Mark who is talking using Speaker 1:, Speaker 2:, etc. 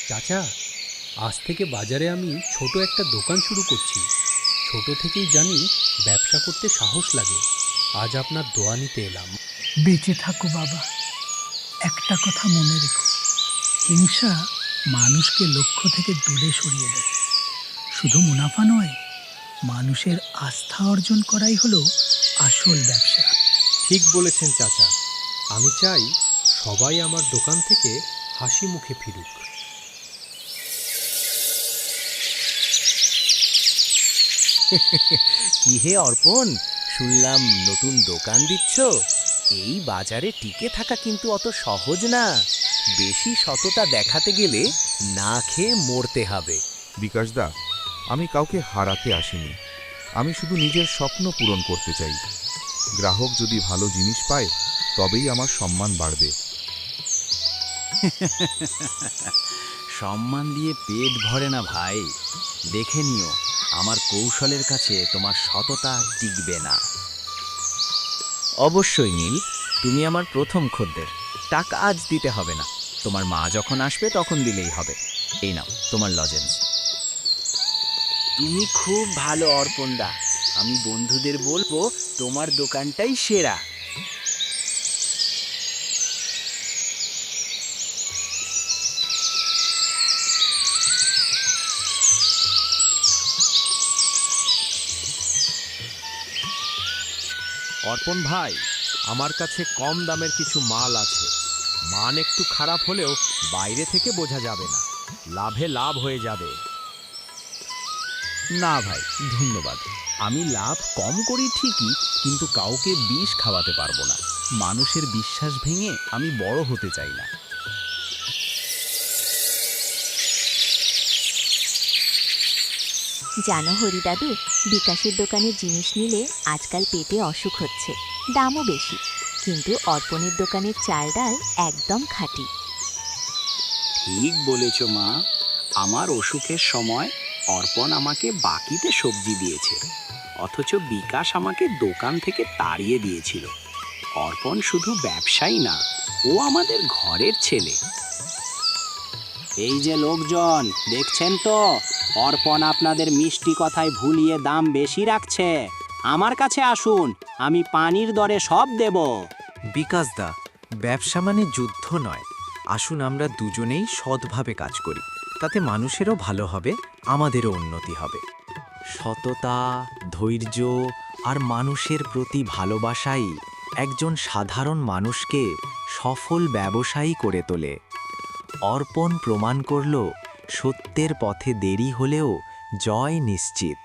Speaker 1: চাচা, আজ থেকে বাজারে আমি ছোট একটা দোকান শুরু করছি। ছোট থেকেই জানি ব্যবসা করতে সাহস লাগে। আজ আপনার দোয়া নিতে এলাম।
Speaker 2: বেঁচে থাকো বাবা। একটা কথা মনে রেখো, হিংসা মানুষকে লক্ষ্য থেকে দূরে সরিয়ে দেয়। শুধু মুনাফা নয়, মানুষের আস্থা অর্জন করাই হলো আসল ব্যবসা।
Speaker 1: ঠিক বলেছেন চাচা। আমি চাই সবাই আমার দোকান থেকে হাসি মুখে ফিরুক।
Speaker 3: কি হে অর্পণ, শুনলাম নতুন দোকান দিচ্ছ। এই বাজারে টিকে থাকা কিন্তু অত সহজ না। বেশি সততা দেখাতে গেলে না খেয়ে মরতে হবে।
Speaker 4: বিকাশদা, আমি কাউকে হারাতে আসিনি। আমি শুধু নিজের স্বপ্ন পূরণ করতে চাই। গ্রাহক যদি ভালো জিনিস পায় তবেই আমার সম্মান বাড়বে।
Speaker 3: সম্মান দিয়ে পেট ভরে না ভাই। দেখে নিও, আমার কৌশলের কাছে তোমার সততা টিকবে না। অবশ্যই নীল, তুমি আমার প্রথম খদ্দের। টাকা আজ দিতে হবে না, তোমার মা যখন আসবে তখন দিলেই হবে। এই নাও তোমার লজেন্স। তুমি খুব ভালো অর্পণদা। আমি বন্ধুদের বলবো তোমার দোকানটাই সেরা।
Speaker 1: অর্পণ ভাই, আমার কাছে কম দামের কিছু মাল আছে। মান একটু খারাপ হলেও বাইরে থেকে বোঝা যাবে না। লাভে লাভ হয়ে যাবে।
Speaker 3: না ভাই, ধন্যবাদ। আমি লাভ কম করি ঠিকই, কিন্তু কাউকে বিষ খাওয়াতে পারবো না। মানুষের বিশ্বাস ভেঙে আমি বড় হতে চাই না।
Speaker 5: জানো হরিদাদু, বিকাশের দোকানে জিনিস নিলে আজকাল পেটে অসুখ হচ্ছে। দামও বেশি, কিন্তু অর্পণের দোকানের চাল ডাল একদম খাঁটি।
Speaker 6: ঠিক বলেছ মা। আমার অসুখের সময় অর্পণ আমাকে বাকিতে সবজি দিয়েছে, অথচ বিকাশ আমাকে দোকান থেকে তাড়িয়ে দিয়েছিল। অর্পণ শুধু ব্যবসায়ী না, ও আমাদের ঘরের ছেলে। এই যে লোকজন দেখছেন তো, অর্পণ আপনাদের মিষ্টি কথায় ভুলিয়ে দাম বেশি রাখছে। আমার কাছে আসুন, আমি পানির দরে সব দেব।
Speaker 7: বিকাশদা, ব্যবসা মানে যুদ্ধ নয়। আসুন আমরা দুজনেই সৎভাবে কাজ করি। তাতে মানুষেরও ভালো হবে, আমাদেরও উন্নতি হবে। সততা, ধৈর্য আর মানুষের প্রতি ভালোবাসাই একজন সাধারণ মানুষকে সফল ব্যবসায়ী করে তোলে। অর্পণ প্রমাণ করল, সত্যের পথে দেরি হলেও জয় নিশ্চিত।